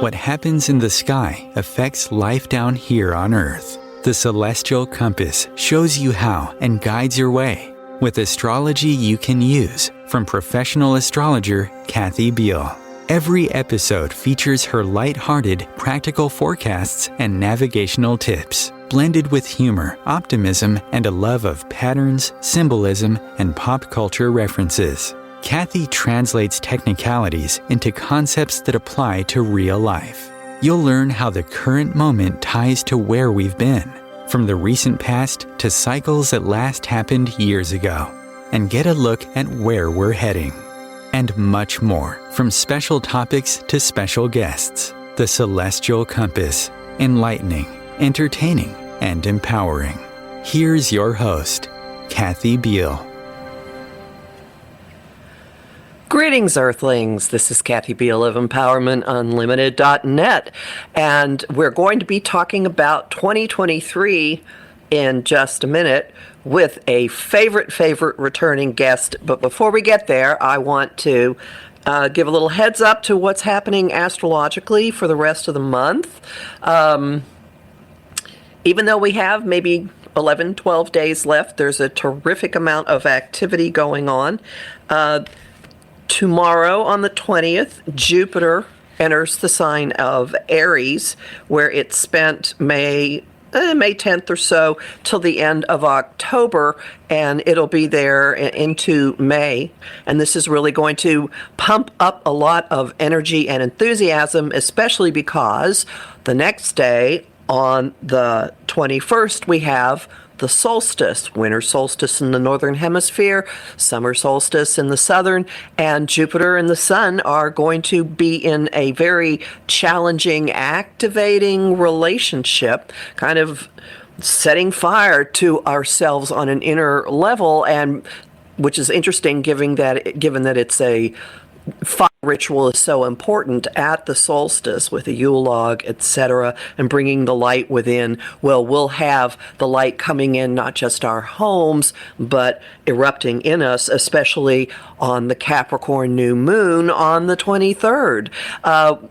What happens in the sky affects life down here on Earth. The Celestial Compass shows you how and guides your way with astrology you can use from professional astrologer Kathy Biehl. Every episode features her light-hearted, practical forecasts and navigational tips, blended with humor, optimism, and a love of patterns, symbolism, and pop culture references. Kathy translates technicalities into concepts that apply to real life. You'll learn how the current moment ties to where we've been, from the recent past to cycles that last happened years ago, and get a look at where we're heading. And much more, from special topics to special guests. The Celestial Compass, enlightening, entertaining, and empowering. Here's your host, Kathy Biehl. Greetings, Earthlings. This is Kathy Biehl of EmpowermentUnlimited.net, and we're going to be talking about 2023 in just a minute with a favorite returning guest. But before we get there, I want to give a little heads up to what's happening astrologically for the rest of the month. Even though we have maybe 11, 12 days left, there's a terrific amount of activity going on. Tomorrow on the 20th, Jupiter enters the sign of Aries, where it spent May 10th or so till the end of October, and it'll be there into May. And this is really going to pump up a lot of energy and enthusiasm, especially because the next day on the 21st, we have the solstice, winter solstice in the northern hemisphere, summer solstice in the southern, and Jupiter and the sun are going to be in a very challenging, activating relationship, kind of setting fire to ourselves on an inner level, and which is interesting given that it's a fire ritual is so important at the solstice with a Yule log, etc., and bringing the light within. Well, we'll have the light coming in not just our homes, but erupting in us, especially on the Capricorn new moon on the 23rd.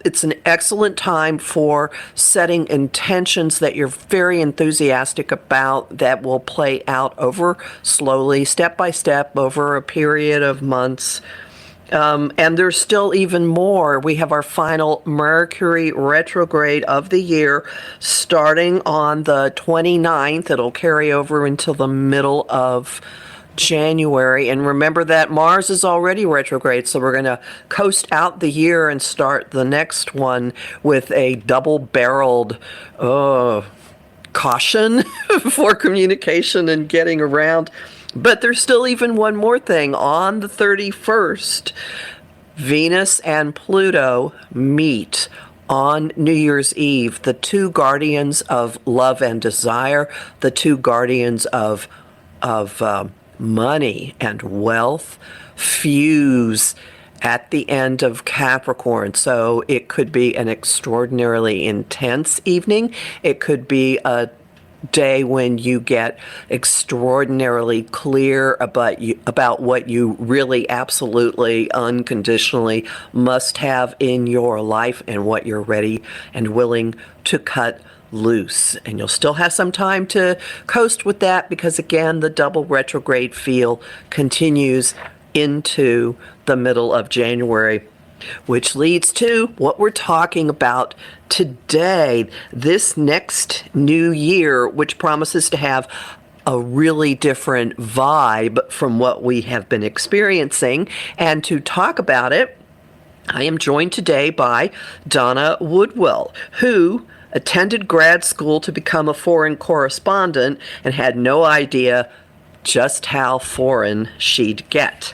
It's an excellent time for setting intentions that you're very enthusiastic about that will play out over slowly, step by step, over a period of months. And there's still even more. We have our final Mercury retrograde of the year starting on the 29th. It'll carry over until the middle of January. And remember that Mars is already retrograde, so we're going to coast out the year and start the next one with a double-barreled caution for communication and getting around. But there's still even one more thing. On the 31st, Venus and Pluto meet on New Year's Eve, the two guardians of love and desire, the two guardians of money and wealth, fuse at the end of Capricorn. So it could be an extraordinarily intense evening. It could be a day when you get extraordinarily clear about what you really absolutely unconditionally must have in your life and what you're ready and willing to cut loose. And you'll still have some time to coast with that because, again, the double retrograde feel continues into the middle of January. Which leads to what we're talking about today, this next new year, which promises to have a really different vibe from what we have been experiencing. And to talk about it, I am joined today by Donna Woodwell, who attended grad school to become a foreign correspondent and had no idea just how foreign she'd get.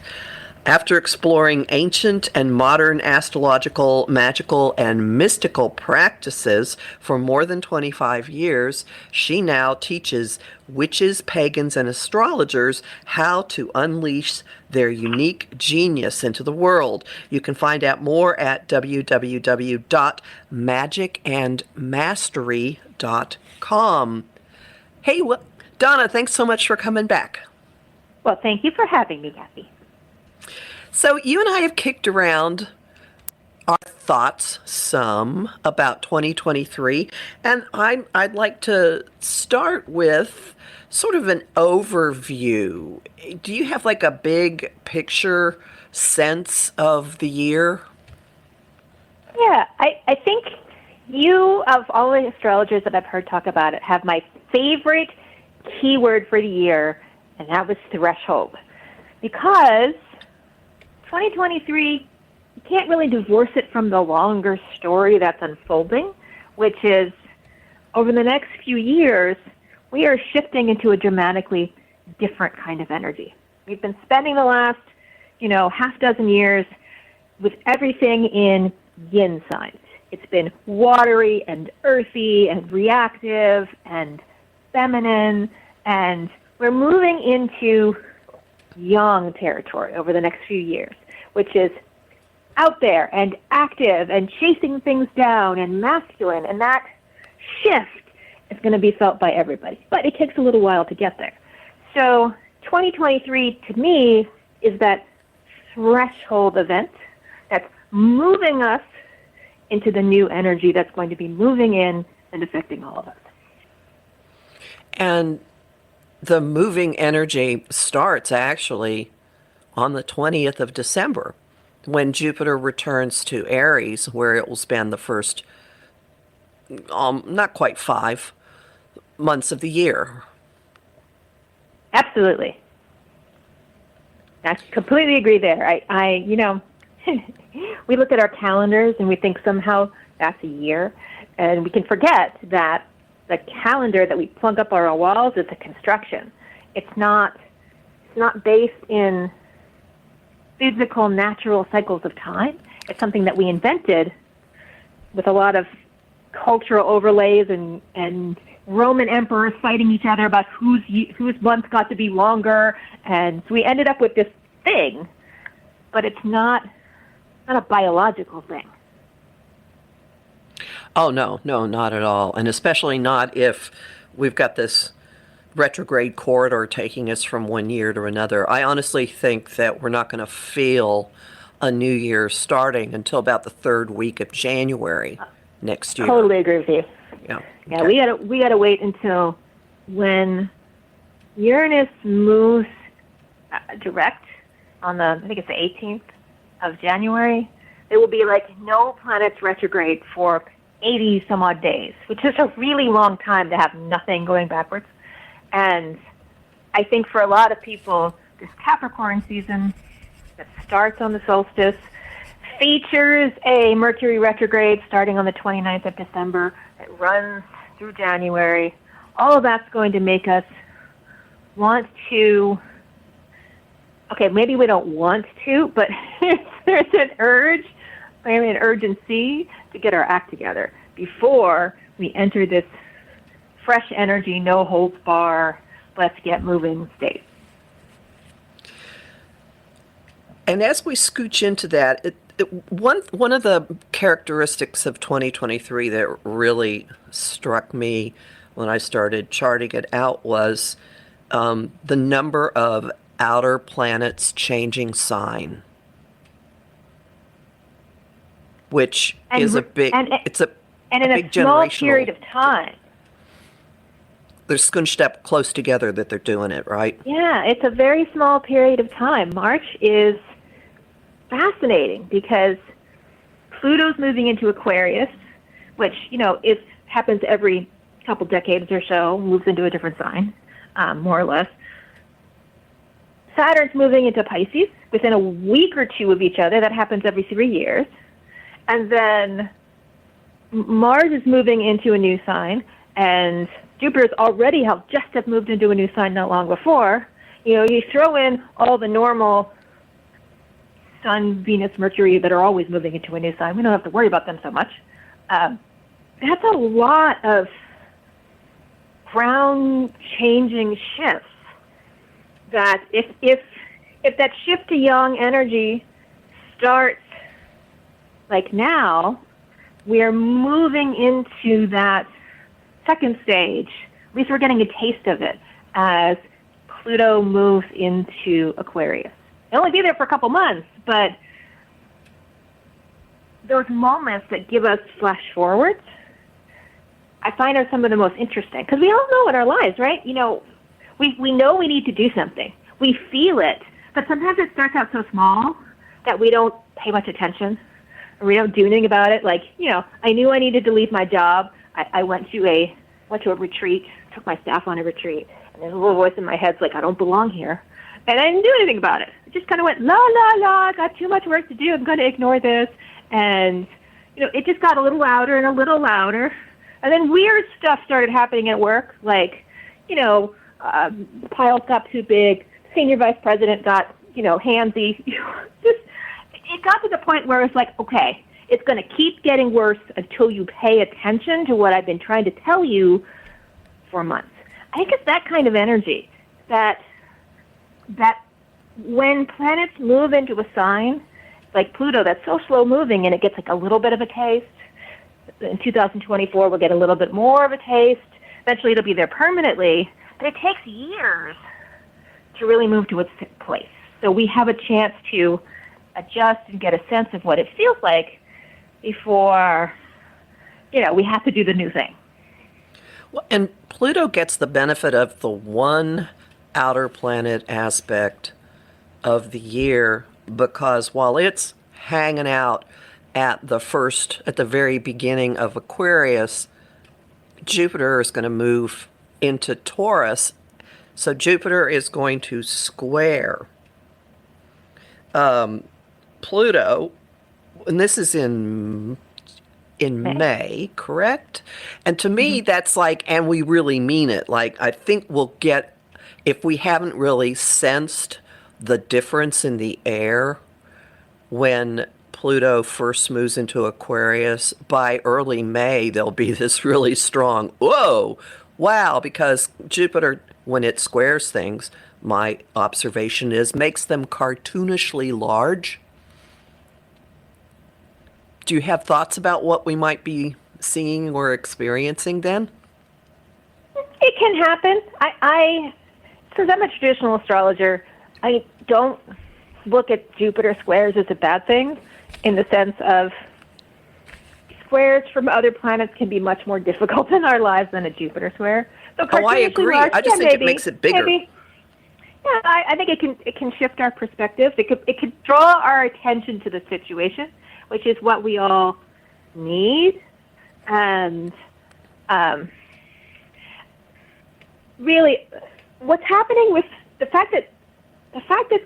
After exploring ancient and modern astrological, magical, and mystical practices for more than 25 years, she now teaches witches, pagans, and astrologers how to unleash their unique genius into the world. You can find out more at www.magicandmastery.com. Hey, Donna, thanks so much for coming back. Well, thank you for having me, Kathy. So you and I have kicked around our thoughts some about 2023, and I'd like to start with sort of an overview. Do you have like a big picture sense of the year? Yeah, I think you, of all the astrologers that I've heard talk about it, have my favorite keyword for the year, and that was threshold. Because 2023, you can't really divorce it from the longer story that's unfolding, which is over the next few years, we are shifting into a dramatically different kind of energy. We've been spending the last, half dozen years with everything in yin signs. It's been watery and earthy and reactive and feminine, and we're moving into yang territory over the next few years, which is out there and active and chasing things down and masculine, and that shift is going to be felt by everybody. But it takes a little while to get there. So 2023, to me, is that threshold event that's moving us into the new energy that's going to be moving in and affecting all of us. And the moving energy starts actually on the 20th of December when Jupiter returns to Aries, where it will spend the first, not quite 5 months of the year. Absolutely. I completely agree there. We look at our calendars and we think somehow that's a year, and we can forget that the calendar that we plug up on our walls is a construction. It's not based in physical, natural cycles of time. It's something that we invented with a lot of cultural overlays and Roman emperors fighting each other about whose month got to be longer, and so we ended up with this thing, but it's not a biological thing. Oh, no, not at all. And especially not if we've got this retrograde corridor taking us from one year to another. I honestly think that we're not going to feel a new year starting until about the third week of January next year. Totally agree with you. Yeah. Yeah, Okay. we gotta wait until when Uranus moves direct on I think it's the 18th of January. There will be like no planets retrograde for 80 some odd days, which is a really long time to have nothing going backwards. And I think for a lot of people, this Capricorn season that starts on the solstice features a Mercury retrograde starting on the 29th of December. It runs through January. All of that's going to make us want to, okay, maybe we don't want to, but there's an urge, maybe an urgency to get our act together before we enter this fresh energy, no holds bar, let's get moving state. And as we scooch into that, one of the characteristics of 2023 that really struck me when I started charting it out was the number of outer planets changing sign, which is a big, it's a and in big a small generational period of time. They're squinched up close together that they're doing it, right? Yeah, it's a very small period of time. March is fascinating because Pluto's moving into Aquarius, which, happens every couple decades or so, moves into a different sign, more or less. Saturn's moving into Pisces within a week or two of each other. That happens every 3 years. And then Mars is moving into a new sign, and Jupiter's already just have moved into a new sign not long before. You throw in all the normal Sun, Venus, Mercury that are always moving into a new sign. We don't have to worry about them so much. That's a lot of ground-changing shifts that if that shift to yang energy starts like now, we are moving into that second stage. At least we're getting a taste of it as Pluto moves into Aquarius. It'll only be there for a couple months, but those moments that give us flash forwards, I find are some of the most interesting. Because we all know in our lives, right? We know we need to do something. We feel it. But sometimes it starts out so small that we don't pay much attention. Or we don't do anything about it. Like, I knew I needed to leave my job. I went to a retreat, took my staff on a retreat. And there's a little voice in my head's like, I don't belong here. And I didn't do anything about it. I just kind of went, la, la, la, I got too much work to do. I'm going to ignore this. And, it just got a little louder and a little louder. And then weird stuff started happening at work, like, piles got too big, senior vice president got, handsy. It got to the point where it's like, okay, it's going to keep getting worse until you pay attention to what I've been trying to tell you for months. I think it's that kind of energy that when planets move into a sign, like Pluto, that's so slow moving and it gets like a little bit of a taste. In 2024, we'll get a little bit more of a taste. Eventually, it'll be there permanently. But it takes years to really move to its place. So we have a chance to adjust and get a sense of what it feels like before, we have to do the new thing. Well, and Pluto gets the benefit of the one outer planet aspect of the year because while it's hanging out at the very beginning of Aquarius, Jupiter is going to move into Taurus. So Jupiter is going to square Pluto, and this is in May, correct? And to me, that's like, and we really mean it. Like, I think we'll get, if we haven't really sensed the difference in the air when Pluto first moves into Aquarius, by early May, there'll be this really strong, whoa, wow, because Jupiter, when it squares things, my observation is, makes them cartoonishly large. Do you have thoughts about what we might be seeing or experiencing then? It can happen. Since I'm a traditional astrologer, I don't look at Jupiter squares as a bad thing, in the sense of squares from other planets can be much more difficult in our lives than a Jupiter square. So I agree. Large, I just think it makes it bigger. Maybe. Yeah, I think it can shift our perspective. It could draw our attention to the situation, which is what we all need. And really, what's happening with the fact that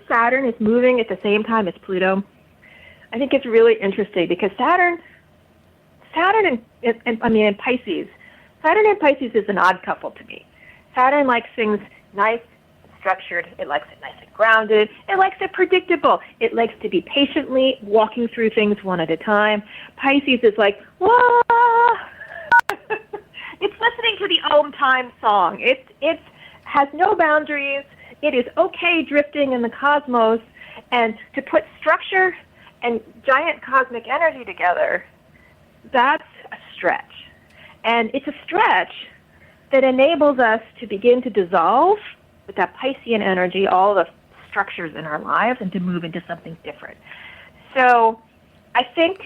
Saturn is moving at the same time as Pluto, I think it's really interesting because Saturn and Pisces. Saturn and Pisces is an odd couple to me. Saturn likes things nice, structured. It likes it nice and grounded. It likes it predictable. It likes to be patiently walking through things one at a time. Pisces is like, whoa! It's listening to the OMTimes song. It has no boundaries. It is okay drifting in the cosmos. And to put structure and giant cosmic energy together, that's a stretch. And it's a stretch that enables us to begin to dissolve with that Piscean energy all the structures in our lives and to move into something different. So I think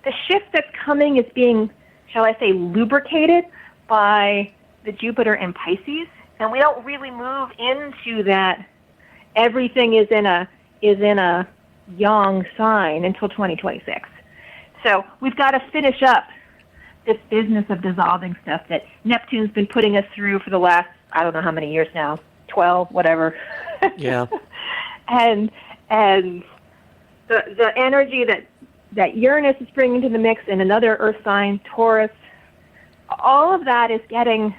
the shift that's coming is being, shall I say, lubricated by the Jupiter in Pisces, and we don't really move into that everything is in a yang sign until 2026. So we've got to finish up this business of dissolving stuff that Neptune's been putting us through for the last, I don't know how many years now, 12, whatever. Yeah. and the energy that Uranus is bringing to the mix in another Earth sign, Taurus, all of that is getting,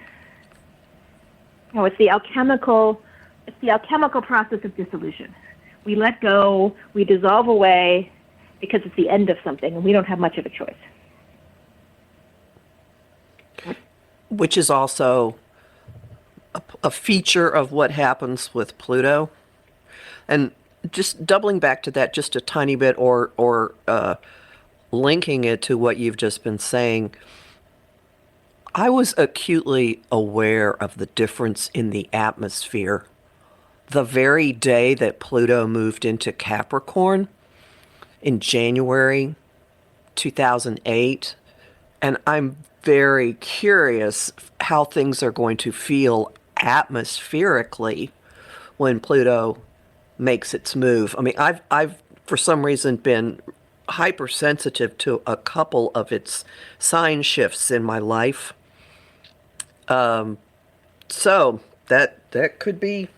it's the alchemical process of dissolution. We let go, we dissolve away because it's the end of something and we don't have much of a choice. Which is also a feature of what happens with Pluto. And just doubling back to that just a tiny bit or linking it to what you've just been saying, I was acutely aware of the difference in the atmosphere the very day that Pluto moved into Capricorn in January 2008. And I'm very curious how things are going to feel atmospherically when Pluto makes its move. I mean, I've for some reason been hypersensitive to a couple of its sign shifts in my life. So that could be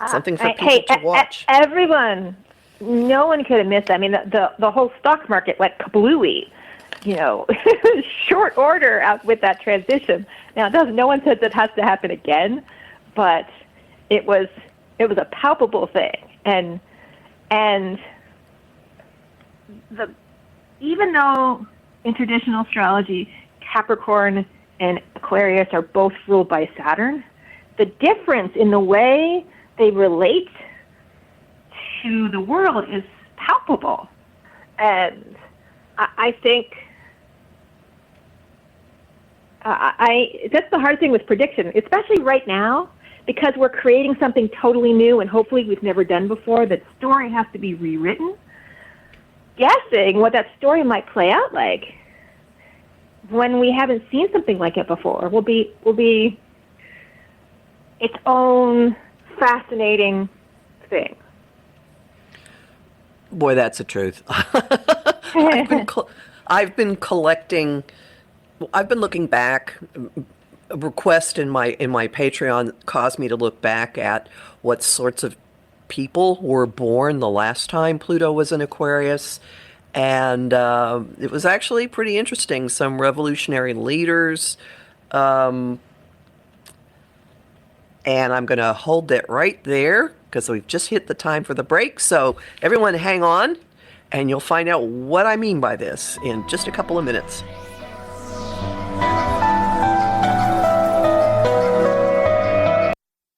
something for people to watch. Everyone, no one could have missed that. I mean, the whole stock market went kablooey, short order out with that transition. Now, no one says it has to happen again, but it was a palpable thing, and even though in traditional astrology, Capricorn and Aquarius are both ruled by Saturn, the difference in the way they relate to the world is palpable. And I think that's the hard thing with prediction, especially right now, because we're creating something totally new and hopefully we've never done before. That story has to be rewritten. Guessing what that story might play out like when we haven't seen something like it before will be its own fascinating thing. Boy, that's the truth. I've been collecting. I've been looking back. A request in my Patreon caused me to look back at what sorts of people were born the last time Pluto was in Aquarius, and it was actually pretty interesting. Some revolutionary leaders, and I'm going to hold that right there because we've just hit the time for the break. So everyone hang on, and you'll find out what I mean by this in just a couple of minutes.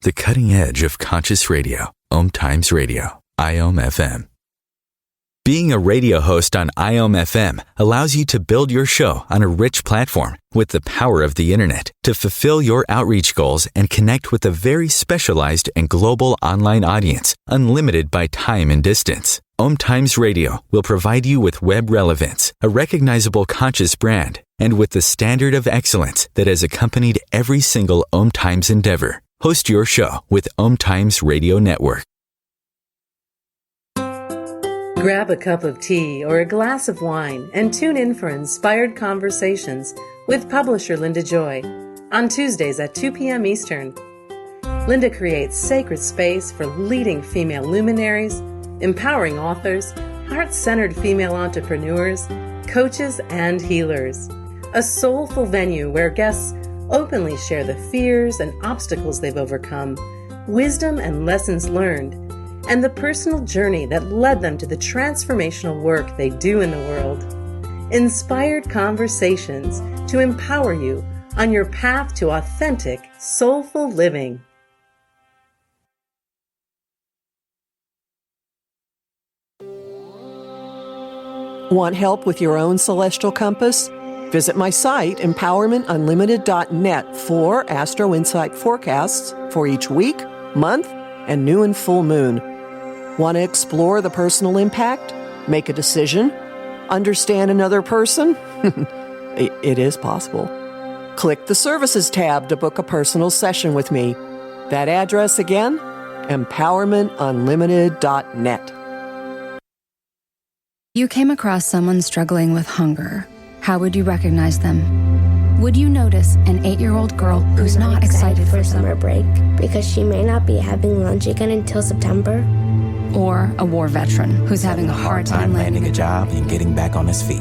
The cutting edge of conscious radio. OMTimes Radio. IOM FM. Being a radio host on IOM FM allows you to build your show on a rich platform with the power of the internet to fulfill your outreach goals and connect with a very specialized and global online audience, unlimited by time and distance. OMTimes Radio will provide you with web relevance, a recognizable conscious brand, and with the standard of excellence that has accompanied every single OMTimes endeavor. Host your show with OMTimes Radio Network. Grab a cup of tea or a glass of wine and tune in for Inspired Conversations with publisher Linda Joy on Tuesdays at 2 p.m. Eastern. Linda creates sacred space for leading female luminaries, empowering authors, heart-centered female entrepreneurs, coaches, and healers. A soulful venue where guests openly share the fears and obstacles they've overcome, wisdom and lessons learned, and the personal journey that led them to the transformational work they do in the world. Inspired Conversations to empower you on your path to authentic, soulful living. Want help with your own celestial compass? Visit my site, empowermentunlimited.net, for Astro Insight forecasts for each week, month, and new and full moon. Want to explore the personal impact? Make a decision? Understand another person? It is possible. Click the Services tab to book a personal session with me. That address again? empowermentunlimited.net. You came across someone struggling with hunger. How would you recognize them? Would you notice an 8-year-old girl who's not excited for summer break because she may not be having lunch again until September? Or a war veteran who's having a hard time landing a job and getting back on his feet?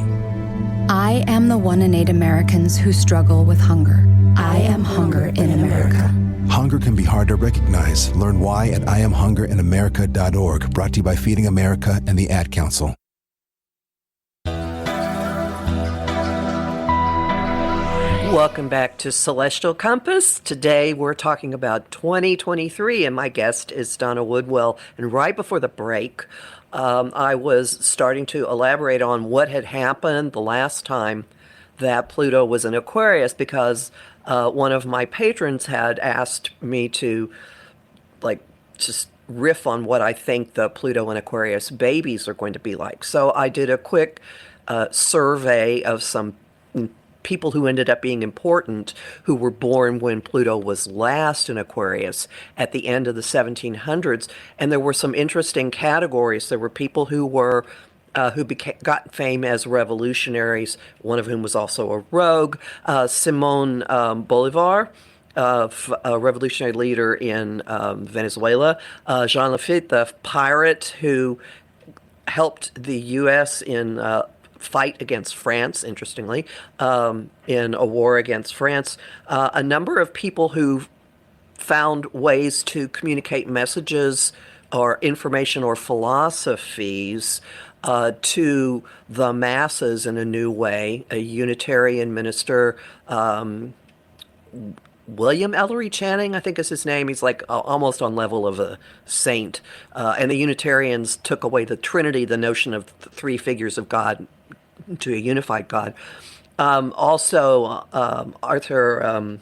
I am the 1 in 8 Americans who struggle with hunger. I am hunger in America. Hunger can be hard to recognize. Learn why at IamHungerInAmerica.org, brought to you by Feeding America and the Ad Council. Welcome back to Celestial Compass. Today we're talking about 2023, and my guest is Donna Woodwell. And right before the break, I was starting to elaborate on what had happened the last time that Pluto was in Aquarius, because one of my patrons had asked me to just riff on what I think the Pluto and Aquarius babies are going to be like. So I did a quick survey of some people who ended up being important who were born when Pluto was last in Aquarius at the end of the 1700s. And there were some interesting categories. There were people who were got fame as revolutionaries, one of whom was also a rogue, Simon Bolivar, a revolutionary leader in Venezuela, Jean Lafitte, the pirate who helped the U.S. in fight against France, interestingly, in a war against France. A number of people who found ways to communicate messages or information or philosophies to the masses in a new way. A Unitarian minister, William Ellery Channing, I think is his name. He's like almost on level of a saint. And the Unitarians took away the Trinity, the notion of the three figures of God, to a unified God. Also, Arthur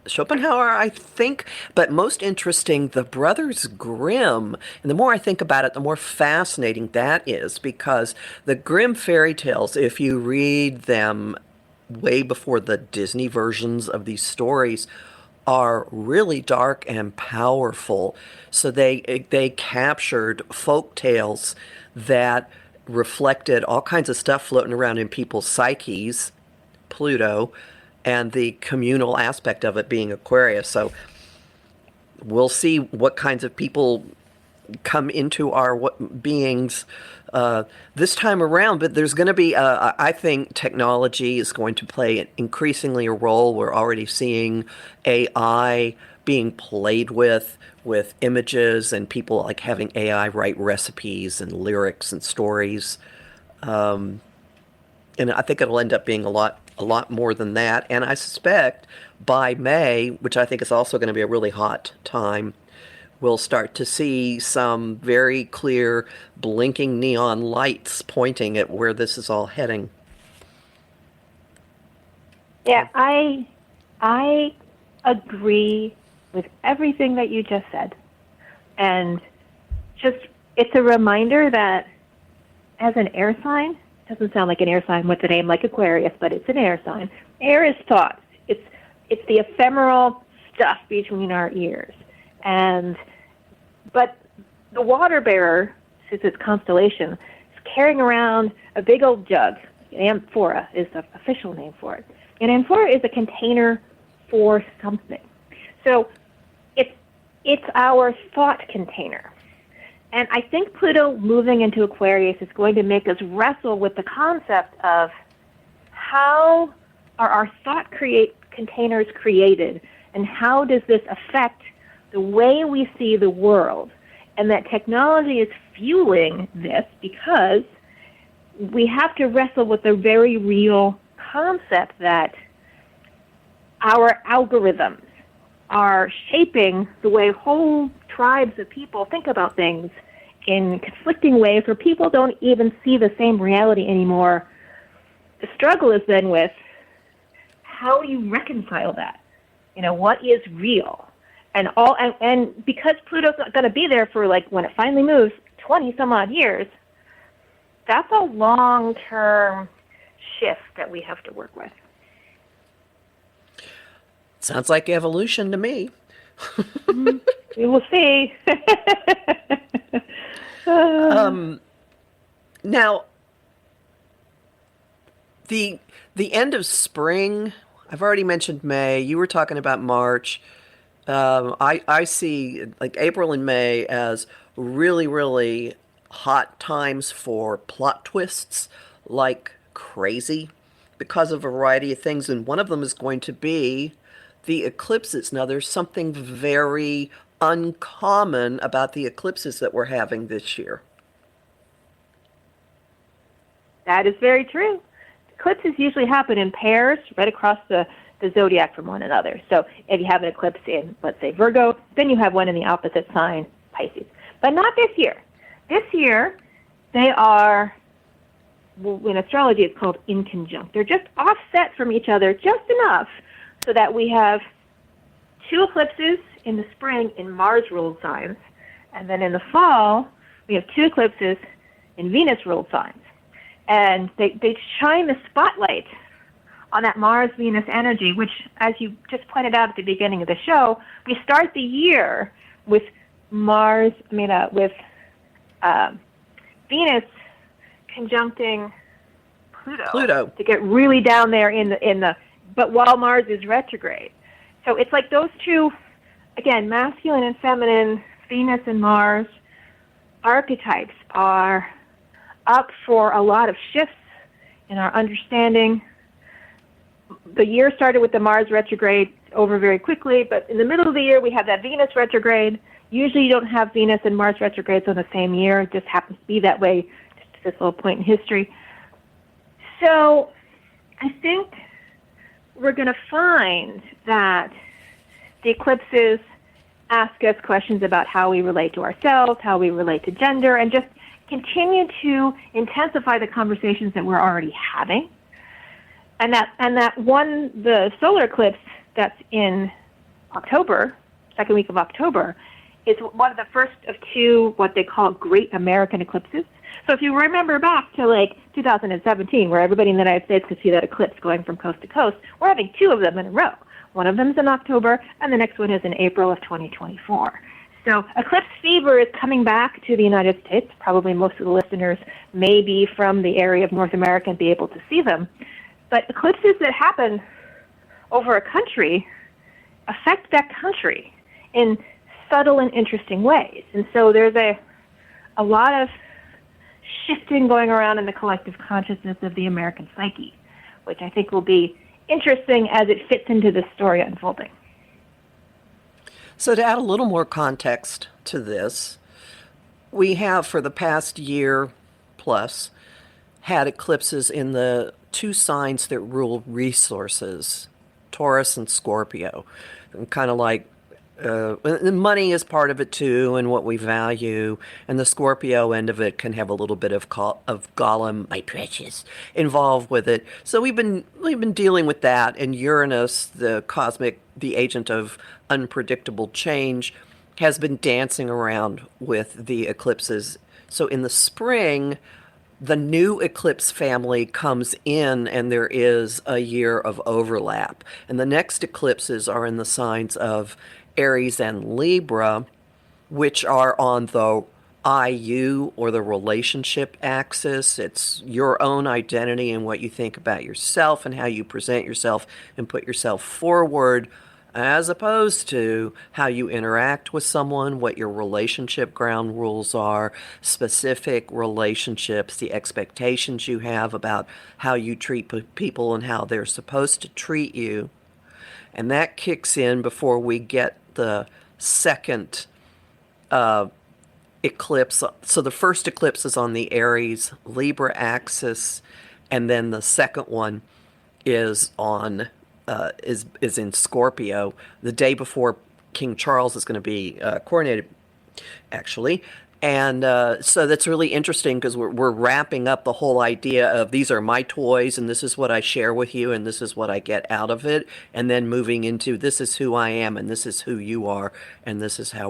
Schopenhauer, I think, but most interesting, the Brothers Grimm. And the more I think about it, the more fascinating that is, because the Grimm fairy tales, if you read them way before the Disney versions of these stories, are really dark and powerful. So they captured folk tales that reflected all kinds of stuff floating around in people's psyches, Pluto, and the communal aspect of it being Aquarius. So we'll see what kinds of people come into our beings this time around. But there's going to be, I think technology is going to play increasingly a role. We're already seeing AI being played with images and people like having AI write recipes and lyrics and stories. And I think it'll end up being a lot more than that. And I suspect by May, which I think is also going to be a really hot time, we'll start to see some very clear blinking neon lights pointing at where this is all heading. Yeah, I agree with everything that you just said. And just, it's a reminder that as an air sign, doesn't sound like an air sign with a name like Aquarius, but it's an air sign. Air is thought. It's the ephemeral stuff between our ears. But the water bearer, since it's constellation, is carrying around a big old jug. Amphora is the official name for it. And amphora is a container for something. So it's our thought container. And I think Pluto moving into Aquarius is going to make us wrestle with the concept of how are our thought containers created, and how does this affect the way we see the world? And that technology is fueling this because we have to wrestle with the very real concept that our algorithms are shaping the way whole tribes of people think about things in conflicting ways where people don't even see the same reality anymore. The struggle is then with how you reconcile that. What is real? And because Pluto's not going to be there for, like, when it finally moves, 20 some odd years, that's a long-term shift that we have to work with. Sounds like evolution to me. We will see. Now, the end of spring, I've already mentioned May. You were talking about March. I see like April and May as really, really hot times for plot twists like crazy because of a variety of things. And one of them is going to be the eclipses. Now, there's something very uncommon about the eclipses that we're having this year. That is very true. Eclipses usually happen in pairs right across the zodiac from one another. So if you have an eclipse in, let's say, Virgo, then you have one in the opposite sign, Pisces. But not this year. This year, they are, in astrology, it's called inconjunct. They're just offset from each other just enough so that we have two eclipses in the spring in Mars-ruled signs, and then in the fall, we have two eclipses in Venus-ruled signs. And they shine the spotlight on that Mars-Venus energy, which, as you just pointed out at the beginning of the show, we start the year with Venus conjuncting Pluto to get really down there in the but while Mars is retrograde. So it's like those two, again, masculine and feminine, Venus and Mars archetypes are up for a lot of shifts in our understanding. The year started with the Mars retrograde, over very quickly, but in the middle of the year we have that Venus retrograde. Usually you don't have Venus and Mars retrogrades on the same year. It just happens to be that way, just at this little point in history. So I think we're going to find that the eclipses ask us questions about how we relate to ourselves, how we relate to gender, and just continue to intensify the conversations that we're already having. And the solar eclipse that's in October, second week of October, is one of the first of two what they call Great American Eclipses. So if you remember back to like 2017, where everybody in the United States could see that eclipse going from coast to coast, we're having two of them in a row. One of them is in October, and the next one is in April of 2024. So eclipse fever is coming back to the United States. Probably most of the listeners may be from the area of North America and be able to see them. But eclipses that happen over a country affect that country in subtle and interesting ways. And so there's a lot of shifting going around in the collective consciousness of the American psyche, which I think will be interesting as it fits into this story unfolding. So to add a little more context to this, we have for the past year plus had eclipses in the two signs that rule resources, Taurus and Scorpio. And kind of like the money is part of it too, and what we value, and the Scorpio end of it can have a little bit of Gollum, my precious, involved with it. So we've been dealing with that, and Uranus, the agent of unpredictable change, has been dancing around with the eclipses. So in the spring, the new eclipse family comes in, and there is a year of overlap. And the next eclipses are in the signs of Aries and Libra, which are on the IU, or the relationship axis. It's your own identity and what you think about yourself and how you present yourself and put yourself forward, as opposed to how you interact with someone, what your relationship ground rules are, specific relationships, the expectations you have about how you treat people and how they're supposed to treat you. And that kicks in before we get the second eclipse. So the first eclipse is on the Aries Libra axis, and then the second one is on is in Scorpio, the day before King Charles is going to be coronated, actually. And so that's really interesting, because we're wrapping up the whole idea of these are my toys, and this is what I share with you, and this is what I get out of it, and then moving into this is who I am, and this is who you are, and this is how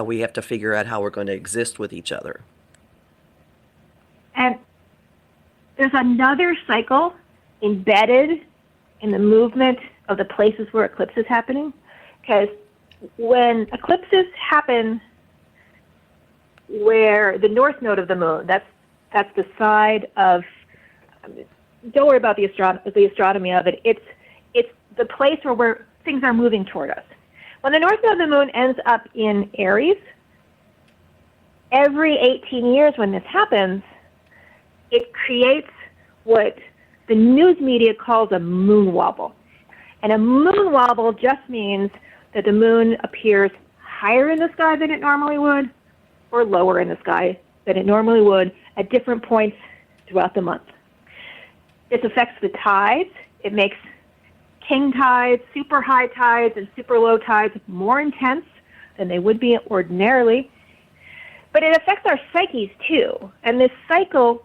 we have to figure out how we're going to exist with each other. And there's another cycle embedded in the movement of the places where eclipse is happening, because when eclipses happen where the north node of the moon, that's the side of, don't worry about the astronomy of it, it's the place where things are moving toward us. When the north node of the moon ends up in Aries, every 18 years when this happens, it creates what the news media calls a moon wobble. And a moon wobble just means that the moon appears higher in the sky than it normally would, or lower in the sky than it normally would at different points throughout the month. This affects the tides. It makes king tides, super high tides, and super low tides more intense than they would be ordinarily. But it affects our psyches too. And this cycle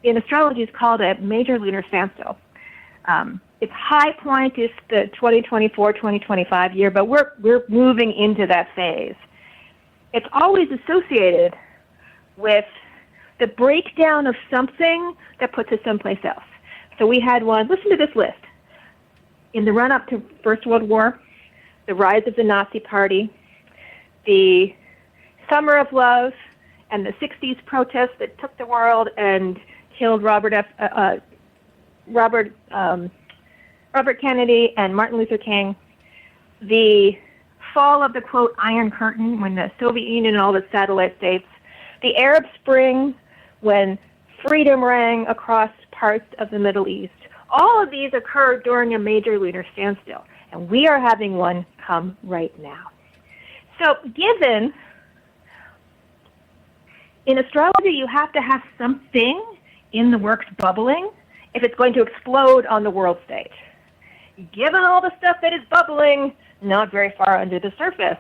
in astrology is called a major lunar standstill. Its high point is the 2024-2025 year, but we're moving into that phase. It's always associated with the breakdown of something that puts us someplace else. So we had one, listen to this list. In the run-up to First World War, the rise of the Nazi Party, the Summer of Love, and the 60s protests that took the world and killed Robert Kennedy and Martin Luther King, the fall of the, quote, Iron Curtain when the Soviet Union and all the satellite states, the Arab Spring when freedom rang across parts of the Middle East. All of these occurred during a major lunar standstill, and we are having one come right now. So given, in astrology, you have to have something in the works bubbling if it's going to explode on the world stage. Given all the stuff that is bubbling, not very far under the surface,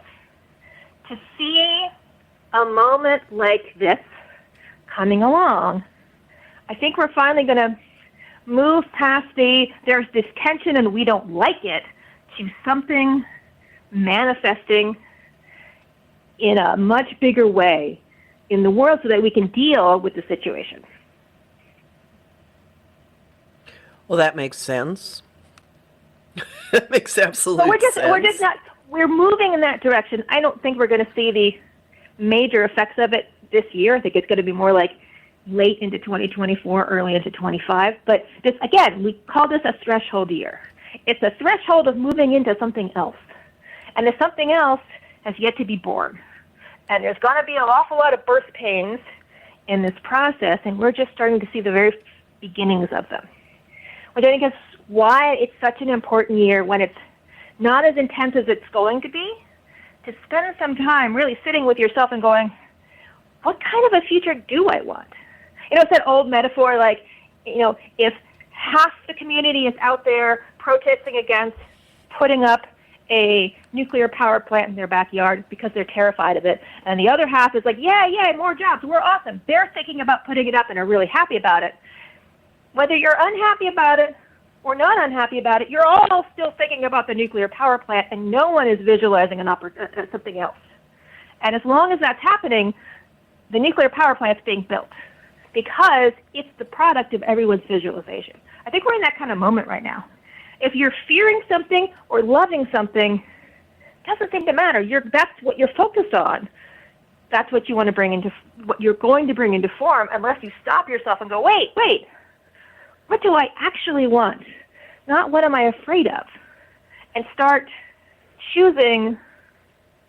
to see a moment like this coming along, I think we're finally going to move past there's this tension and we don't like it, to something manifesting in a much bigger way in the world so that we can deal with the situation. Well, that makes sense. It makes absolute sense. We're moving in that direction. I don't think we're going to see the major effects of it this year. I think it's going to be more like late into 2024, early into 25. But this, again, we call this a threshold year. It's a threshold of moving into something else. And the something else has yet to be born. And there's going to be an awful lot of birth pains in this process, and we're just starting to see the very beginnings of them. Which I think is why it's such an important year when it's not as intense as it's going to be, to spend some time really sitting with yourself and going, what kind of a future do I want? It's that old metaphor, like, if half the community is out there protesting against putting up a nuclear power plant in their backyard because they're terrified of it, and the other half is like, yeah, more jobs, we're awesome. They're thinking about putting it up and are really happy about it. Whether you're unhappy about it or not unhappy about it, you're all still thinking about the nuclear power plant, and no one is visualizing something else. And as long as that's happening, the nuclear power plant's being built because it's the product of everyone's visualization. I think we're in that kind of moment right now. If you're fearing something or loving something, it doesn't seem to matter. That's what you're focused on. That's what you want to bring into, what you're going to bring into form, unless you stop yourself and go, wait, what do I actually want? Not what am I afraid of? And start choosing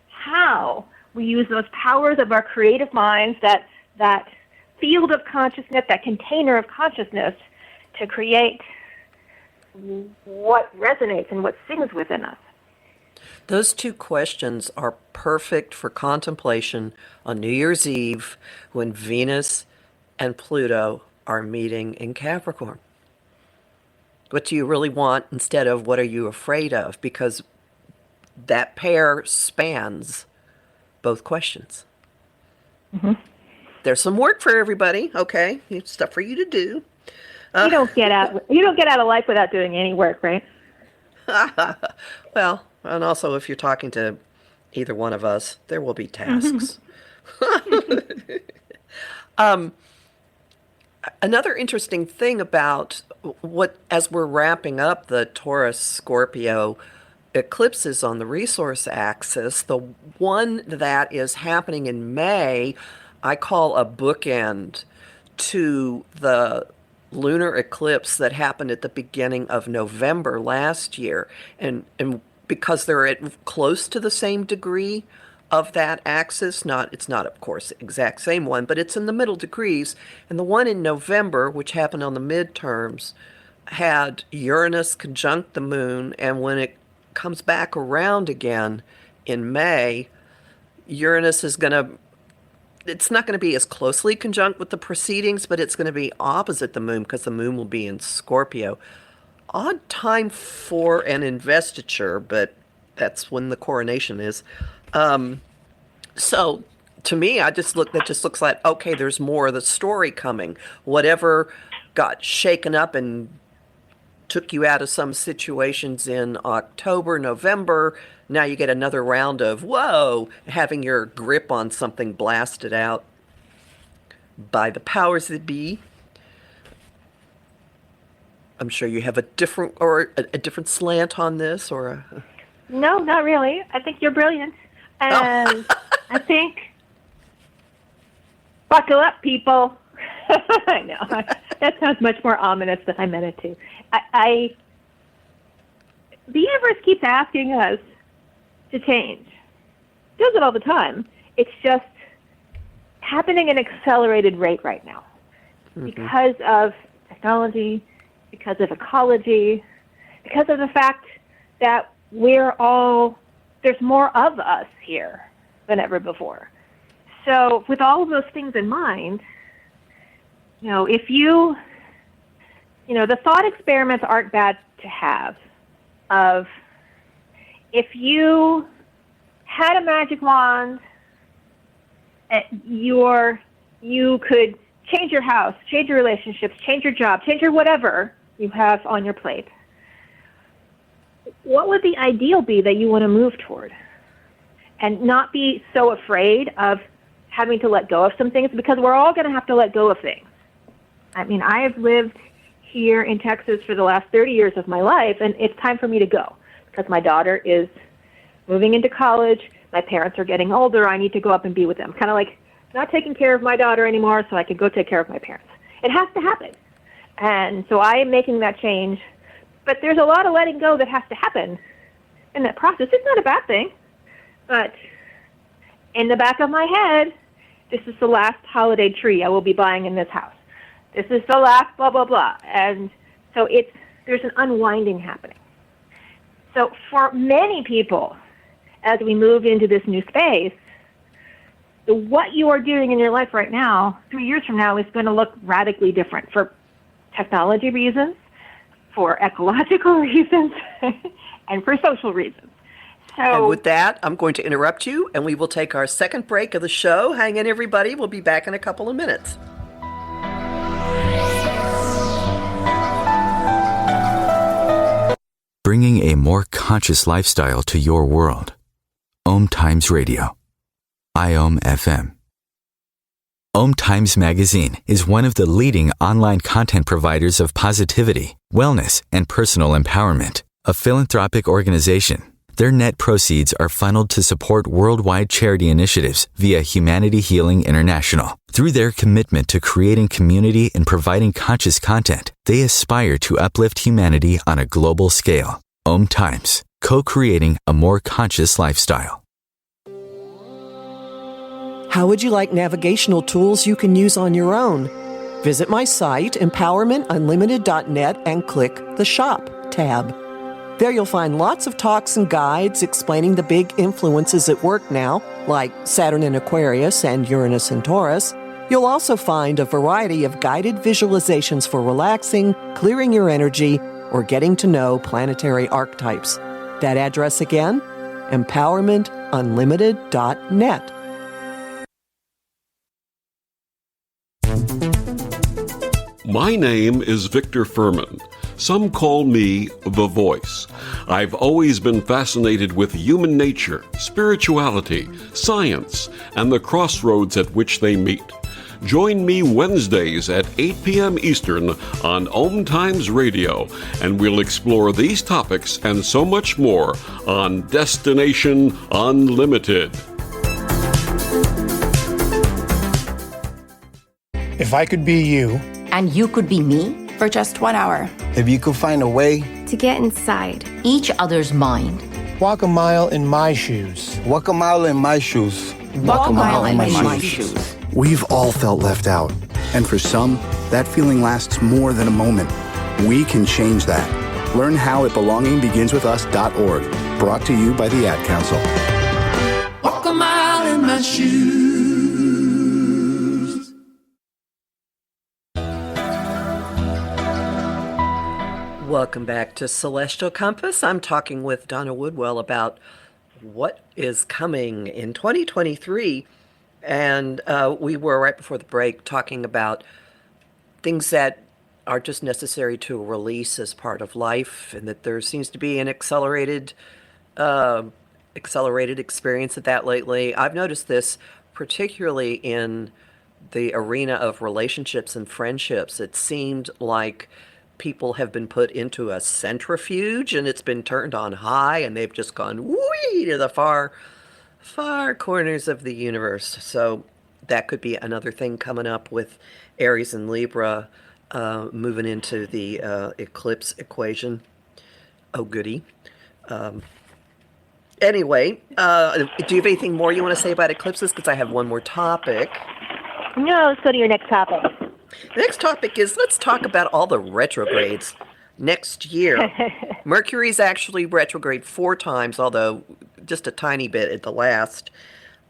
how we use those powers of our creative minds, that field of consciousness, that container of consciousness, to create what resonates and what sings within us. Those two questions are perfect for contemplation on New Year's Eve when Venus and Pluto are meeting in Capricorn. What do you really want instead of what are you afraid of? Because that pair spans both questions. Mm-hmm. There's some work for everybody, okay? Stuff for you to do. You don't get out of life without doing any work, right? Well, and also if you're talking to either one of us, there will be tasks. Another interesting thing about as we're wrapping up the Taurus-Scorpio eclipses on the resource axis, the one that is happening in May, I call a bookend to the lunar eclipse that happened at the beginning of November last year. And because they're at close to the same degree of that axis, it's not, of course, the exact same one, but it's in the middle degrees. And the one in November, which happened on the midterms, had Uranus conjunct the moon, and when it comes back around again in May, Uranus is it's not going to be as closely conjunct with the precedings, but it's going to be opposite the moon because the moon will be in Scorpio. Odd time for an investiture, but that's when the coronation is. So to me, that just looks like, okay, there's more of the story coming. Whatever got shaken up and took you out of some situations in October, November, now you get another round of, whoa, having your grip on something blasted out. by the powers that be. I'm sure you have a different slant on this, or a... No, not really. I think you're brilliant. And I think, buckle up, people. I know. That sounds much more ominous than I meant it to. The universe keeps asking us to change. It does it all the time. It's just happening at an accelerated rate right now because of technology, because of ecology, because of the fact that there's more of us here than ever before. So with all of those things in mind, if the thought experiments aren't bad to have of if you had a magic wand, you could change your house, change your relationships, change your job, change your whatever you have on your plate. What would the ideal be that you want to move toward? And not be so afraid of having to let go of some things, because we're all going to have to let go of things. I mean, I have lived here in Texas for the last 30 years of my life, and it's time for me to go because my daughter is moving into college. My parents are getting older. I need to go up and be with them. Kind of like not taking care of my daughter anymore so I can go take care of my parents. It has to happen. And so I am making that change. But there's a lot of letting go that has to happen in that process. It's not a bad thing. But in the back of my head, this is the last holiday tree I will be buying in this house. This is the last blah, blah, blah. And so there's an unwinding happening. So for many people, as we move into this new space, what you are doing in your life right now, 3 years from now, is going to look radically different for technology reasons, for ecological reasons, and for social reasons. And with that, I'm going to interrupt you, and we will take our second break of the show. Hang in, everybody. We'll be back in a couple of minutes. Bringing a more conscious lifestyle to your world. OMTimes Radio. IOM FM. OMTimes Magazine is one of the leading online content providers of positivity, wellness, and personal empowerment. A philanthropic organization, their net proceeds are funneled to support worldwide charity initiatives via Humanity Healing International. Through their commitment to creating community and providing conscious content, they aspire to uplift humanity on a global scale. OMTimes, co-creating a more conscious lifestyle. How would you like navigational tools you can use on your own? Visit my site, empowermentunlimited.net, and click the Shop tab. There you'll find lots of talks and guides explaining the big influences at work now, like Saturn in Aquarius and Uranus in Taurus. You'll also find a variety of guided visualizations for relaxing, clearing your energy, or getting to know planetary archetypes. That address again, empowermentunlimited.net. My name is Victor Furman. Some call me The Voice. I've always been fascinated with human nature, spirituality, science, and the crossroads at which they meet. Join me Wednesdays at 8 p.m. Eastern on OMTimes Radio, and we'll explore these topics and so much more on Destination Unlimited. If I could be you, and you could be me, for just 1 hour. If you could find a way to get inside each other's mind. Walk a mile in my shoes. Walk a mile in my shoes. Walk a mile in my shoes. We've all felt left out. And for some, that feeling lasts more than a moment. We can change that. Learn how at belongingbeginswithus.org. Brought to you by the Ad Council. Walk a mile in my shoes. Welcome back to Celestial Compass. I'm talking with Donna Woodwell about what is coming in 2023. And we were right before the break talking about things that are just necessary to release as part of life, and that there seems to be an accelerated experience of that lately. I've noticed this particularly in the arena of relationships and friendships, it seemed like people have been put into a centrifuge and it's been turned on high and they've just gone whee to the far corners of the universe. So that could be another thing coming up with Aries and Libra moving into the eclipse equation. Oh, goody. Anyway, do you have anything more you want to say about eclipses? Because I have one more topic. No, let's go to your next topic. The next topic is, let's talk about all the retrogrades next year. Mercury's actually retrograde 4 times, although just a tiny bit at the last.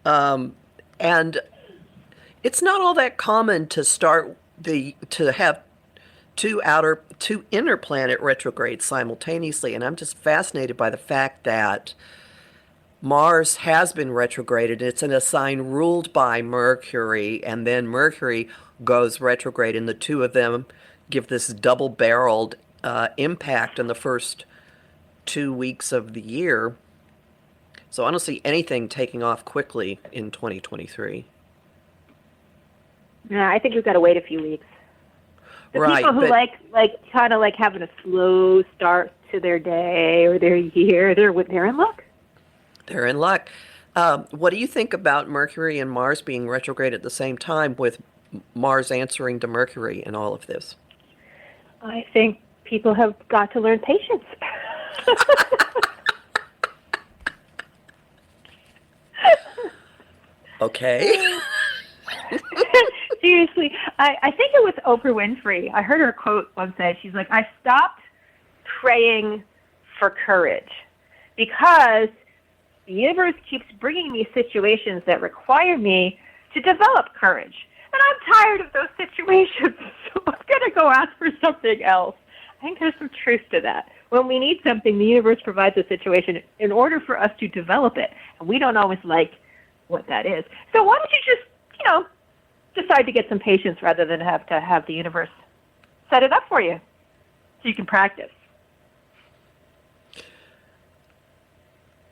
And it's not all that common to have two inner planet retrogrades simultaneously, and I'm just fascinated by the fact that Mars has been retrograded. It's in a sign ruled by Mercury, and then Mercury goes retrograde, and the two of them give this double-barreled impact in the first 2 weeks of the year. So I don't see anything taking off quickly in 2023. Yeah, I think we've got to wait a few weeks. The right, people who kind of like having a slow start to their day or their year, they're in luck. They're in luck. What do you think about Mercury and Mars being retrograde at the same time, with Mars answering to Mercury in all of this? I think people have got to learn patience. Okay. Seriously, I think it was Oprah Winfrey. I heard her quote one day. She's like, I stopped praying for courage because the universe keeps bringing me situations that require me to develop courage. And I'm tired of those situations, so I'm going to go ask for something else. I think there's some truth to that. When we need something, the universe provides a situation in order for us to develop it. And we don't always like what that is. So why don't you just, decide to get some patience rather than have to have the universe set it up for you so you can practice?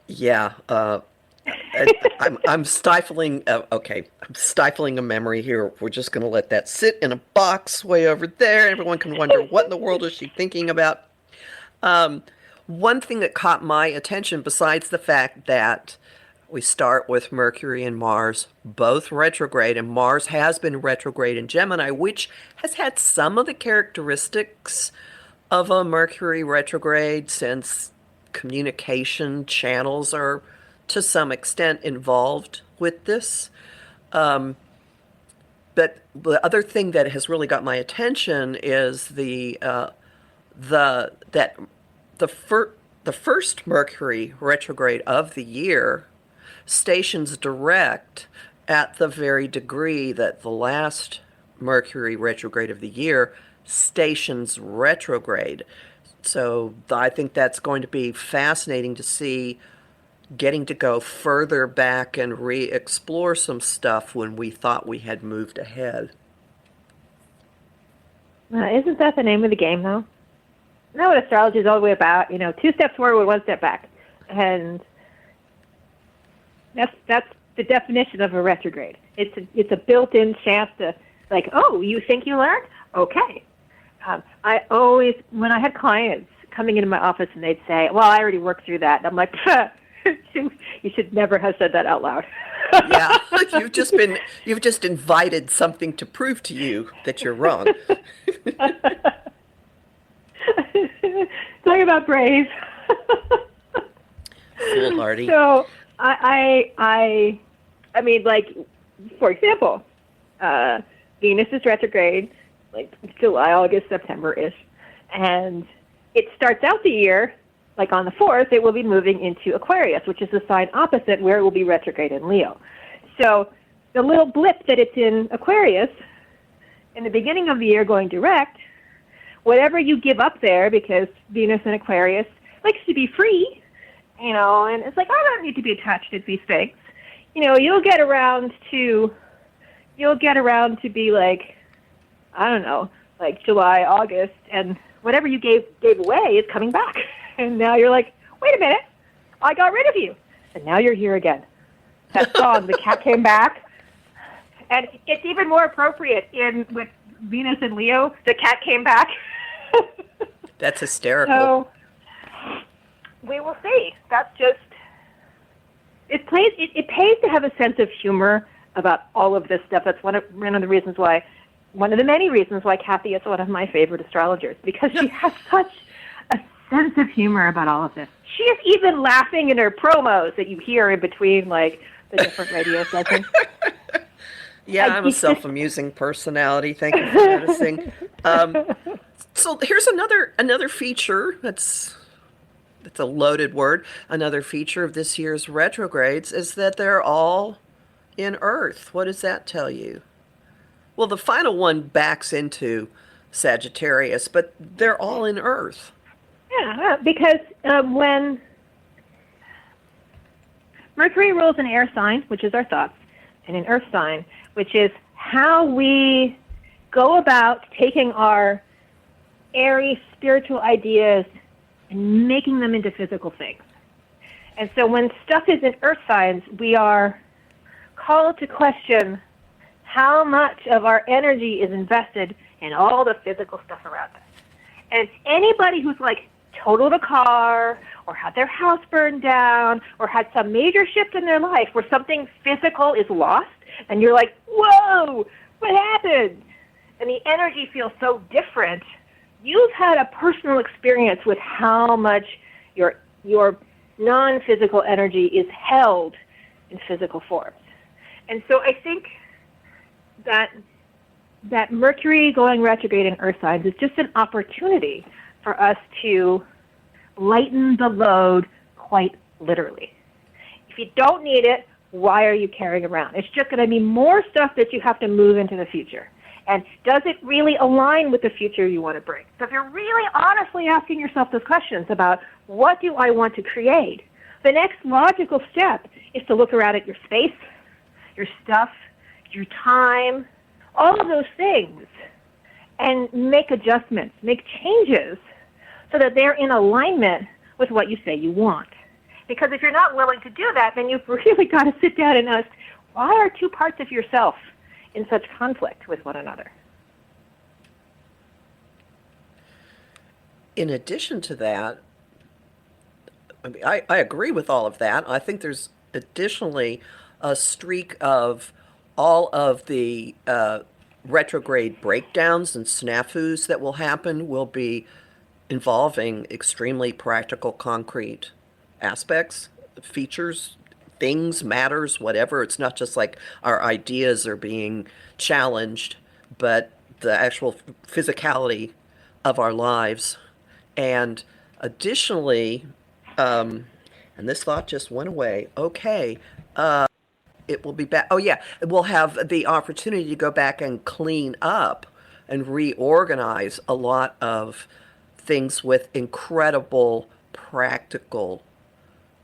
Yeah. I'm stifling. Okay, I'm stifling a memory here. We're just going to let that sit in a box way over there. Everyone can wonder, what in the world is she thinking about? One thing that caught my attention, besides the fact that we start with Mercury and Mars, both retrograde, and Mars has been retrograde in Gemini, which has had some of the characteristics of a Mercury retrograde, since communication channels are to some extent involved with this. But the other thing that has really got my attention is the first Mercury retrograde of the year stations direct at the very degree that the last Mercury retrograde of the year stations retrograde. So I think that's going to be fascinating to see, getting to go further back and re-explore some stuff when we thought we had moved ahead. Isn't that the name of the game, though? You know what astrology is all the way about? 2 steps forward, 1 step back. And that's the definition of a retrograde. It's a built-in chance to, oh, you think you learned? Okay. I always, when I had clients coming into my office and they'd say, well, I already worked through that. And I'm like, you should never have said that out loud. Yeah, you've just invited something to prove to you that you're wrong. Talk about brave. Foolhardy. So I mean, for example, Venus is retrograde, July, August, September-ish, and it starts out the year, on the 4th, it will be moving into Aquarius, which is the sign opposite where it will be retrograde in Leo. So the little blip that it's in Aquarius, in the beginning of the year going direct, whatever you give up there, because Venus in Aquarius likes to be free, and it's I don't need to be attached to these things. You'll get around to be I don't know, July, August, and whatever you gave away is coming back. And now you're wait a minute, I got rid of you. And now you're here again. That song, The Cat Came Back, And it's even more appropriate with Venus and Leo. The cat came back. That's hysterical. So we will see. That's just it pays to have a sense of humor about all of this stuff. That's one of the many reasons why Kathy is one of my favorite astrologers, because she has such a sense of humor about all of this. She is even laughing in her promos that you hear in between, like, the different radio stations. Yeah, I'm a self-amusing personality. Thank you for noticing. So here's another feature that's a loaded word. Another feature of this year's retrogrades is that they're all in Earth. What does that tell you? Well, the final one backs into Sagittarius, but they're all in Earth. Yeah, because when Mercury rules an air sign, which is our thoughts, and an earth sign, which is how we go about taking our airy spiritual ideas and making them into physical things. And so when stuff is in earth signs, we are called to question how much of our energy is invested in all the physical stuff around us. And anybody who's like totaled a car or had their house burned down or had some major shift in their life where something physical is lost, and you're like, whoa, what happened? And the energy feels so different. You've had a personal experience with how much your non-physical energy is held in physical forms. And so I think that Mercury going retrograde in earth signs is just an opportunity for us to lighten the load quite literally. If you don't need it, why are you carrying around? It's just going to be more stuff that you have to move into the future. And does it really align with the future you want to bring? So if you're really honestly asking yourself those questions about what do I want to create, the next logical step is to look around at your space, your stuff, your time, all of those things, and make adjustments, make changes so that they're in alignment with what you say you want. Because if you're not willing to do that, then you've really got to sit down and ask, why are two parts of yourself in such conflict with one another? In addition to that, I agree with all of that. I think there's additionally a streak of all of the retrograde breakdowns and snafus that will happen will be involving extremely practical, concrete aspects, features, things, matters, whatever. It's not just like our ideas are being challenged, but the actual physicality of our lives. And additionally, and this thought just went away. Okay. It will be back. Oh, yeah. We'll have the opportunity to go back and clean up and reorganize a lot of things with incredible practical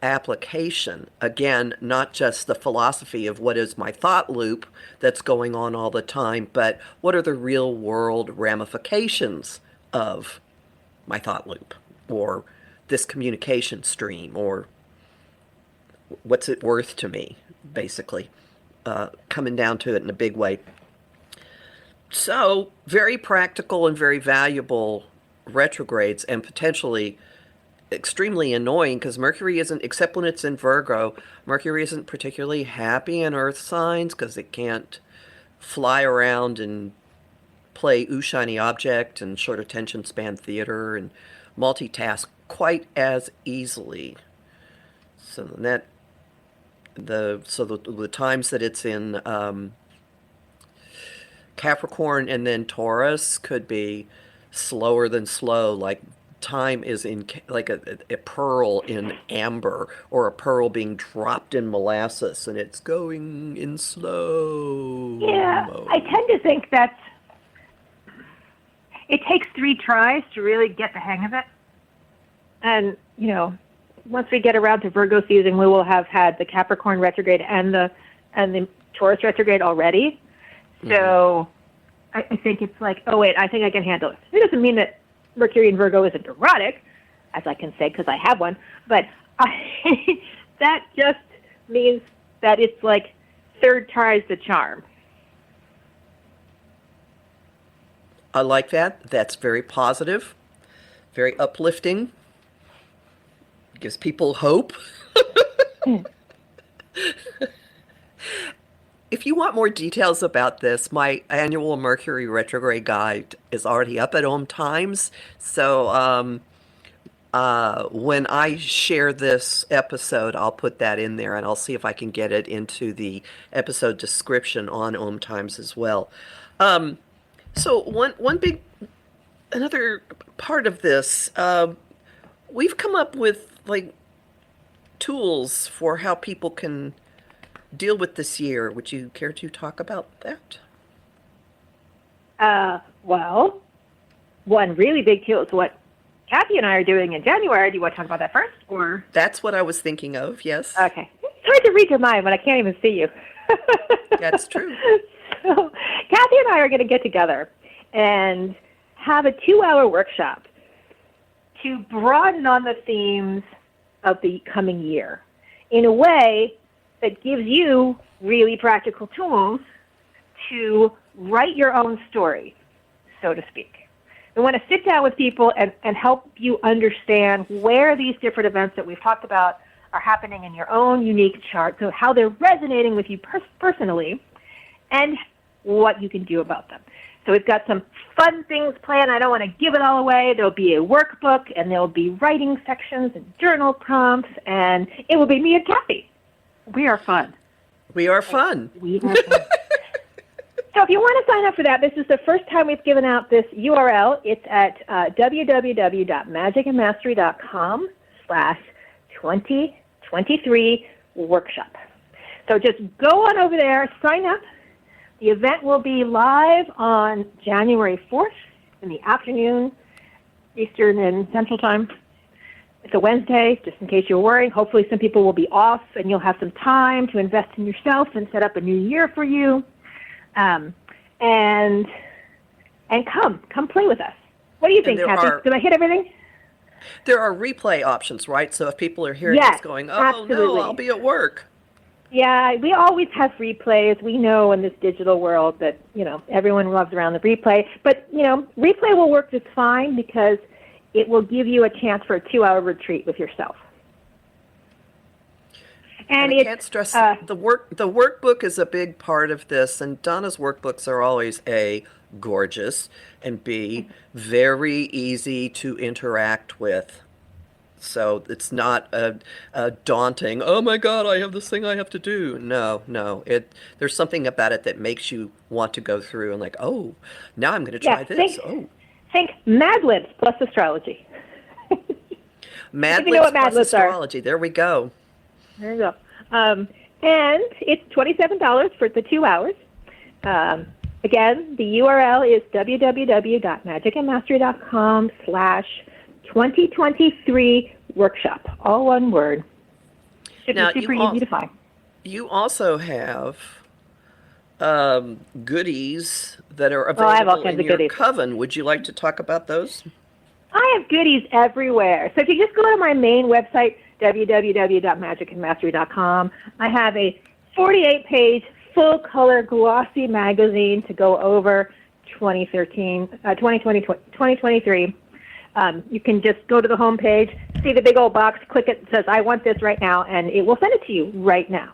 application. Again, not just the philosophy of what is my thought loop that's going on all the time, but what are the real world ramifications of my thought loop or this communication stream, or what's it worth to me, basically, coming down to it in a big way. So very practical and very valuable retrogrades, and potentially extremely annoying because Mercury isn't, except when it's in Virgo, Mercury isn't particularly happy in earth signs because it can't fly around and play ooh shiny object and short attention span theater and multitask quite as easily. So that the times that it's in Capricorn and then Taurus could be slower than slow, like time is in like a pearl in amber, or a pearl being dropped in molasses and it's going in slow mode. I tend to think that it takes 3 tries to really get the hang of it. And, once we get around to Virgo season, we will have had the Capricorn retrograde and the Taurus retrograde already. So I think it's like, oh, wait, I think I can handle it. It doesn't mean that Mercury in Virgo isn't erotic, as I can say because I have one, but that just means that it's like 3rd tries the charm. I like that. That's very positive, very uplifting. Gives people hope. If you want more details about this, my annual Mercury retrograde guide is already up at OMTimes. So when I share this episode, I'll put that in there, and I'll see if I can get it into the episode description on OMTimes as well. So another part of this, we've come up with like tools for how people can deal with this year. Would you care to talk about that? Well, one really big tool is what Kathy and I are doing in January. Do you want to talk about that first? Or That's what I was thinking of, yes. Okay. It's hard to read your mind when I can't even see you. That's true. So Kathy and I are going to get together and have a 2-hour workshop to broaden on the themes of the coming year in a way that gives you really practical tools to write your own story, so to speak. We want to sit down with people and help you understand where these different events that we've talked about are happening in your own unique chart, so how they're resonating with you personally, and what you can do about them. So we've got some fun things planned. I don't want to give it all away. There'll be a workbook, and there'll be writing sections and journal prompts, and it will be me and Kathy. We are fun. We are fun. We are fun. So if you want to sign up for that, this is the first time we've given out this URL. It's at www.magicandmastery.com/2023 workshop. So just go on over there, sign up. The event will be live on January 4th in the afternoon, Eastern and Central Time. It's a Wednesday, just in case you're worrying. Hopefully some people will be off and you'll have some time to invest in yourself and set up a new year for you. And come play with us. What do you think, Kathy? Did I hit everything? There are replay options, right? So if people are hearing this going, oh, absolutely. No, I'll be at work. Yeah, we always have replays. We know in this digital world that, everyone loves around the replay. But, replay will work just fine because it will give you a chance for a 2-hour retreat with yourself. And I can't stress the workbook is a big part of this, and Donna's workbooks are always A, gorgeous, and B, very easy to interact with. So it's not a daunting, oh my God, I have this thing I have to do. No. There's something about it that makes you want to go through and like, oh, now I'm going to try this. Think Mad Libs plus astrology. Mad Libs plus astrology. There we go. There you go. And it's $27 for the 2 hours. Again, the URL is www.magicandmastery.com/2023 workshop. All one word. Should be super easy to find. You also have goodies that are available in your coven. Would you like to talk about those? I have goodies everywhere. So if you just go to my main website, www.magicandmastery.com, I have a 48-page, full-color, glossy magazine to go over 2023. You can just go to the home page, see the big old box, click it, it says, I want this right now, and it will send it to you right now.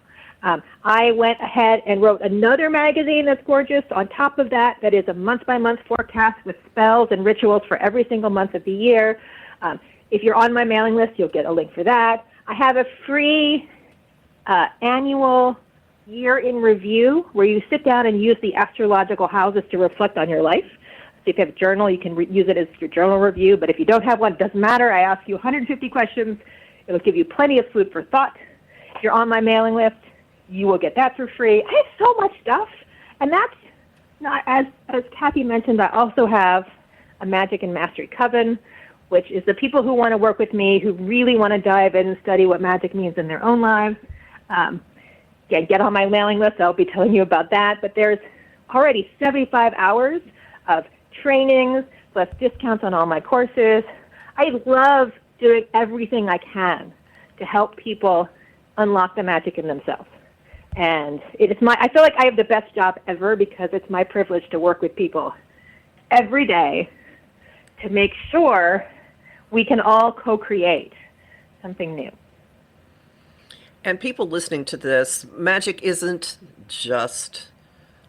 I went ahead and wrote another magazine that's gorgeous. On top of that, that is a month-by-month forecast with spells and rituals for every single month of the year. If you're on my mailing list, you'll get a link for that. I have a free annual year in review where you sit down and use the astrological houses to reflect on your life. So if you have a journal, you can use it as your journal review. But if you don't have one, it doesn't matter. I ask you 150 questions. It'll give you plenty of food for thought. If you're on my mailing list, you will get that for free. I have so much stuff. And that's, as Kathy mentioned, I also have a Magic and Mastery Coven, which is the people who want to work with me, who really want to dive in and study what magic means in their own lives. Get on my mailing list. I'll be telling you about that. But there's already 75 hours of trainings, plus discounts on all my courses. I love doing everything I can to help people unlock the magic in themselves. And I feel like I have the best job ever because it's my privilege to work with people every day to make sure we can all co-create something new. And people listening to this, magic isn't just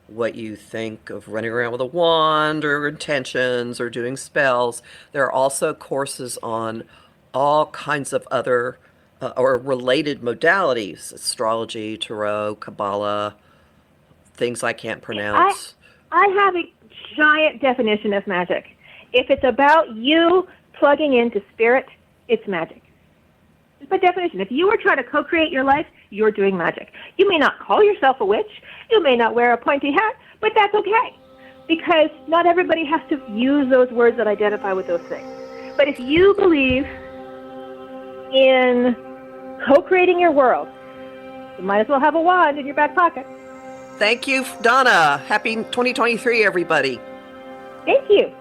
what you think of running around with a wand or intentions or doing spells. There are also courses on all kinds of other or related modalities, astrology, tarot, Kabbalah, things I can't pronounce. I have a giant definition of magic. If it's about you plugging into spirit, it's magic. It's my definition. If you are trying to co-create your life, you're doing magic. You may not call yourself a witch. You may not wear a pointy hat, but that's okay. Because not everybody has to use those words that identify with those things. But if you believe in co-creating your world, you might as well have a wand in your back pocket. Thank you, Donna. Happy 2023, everybody. Thank you.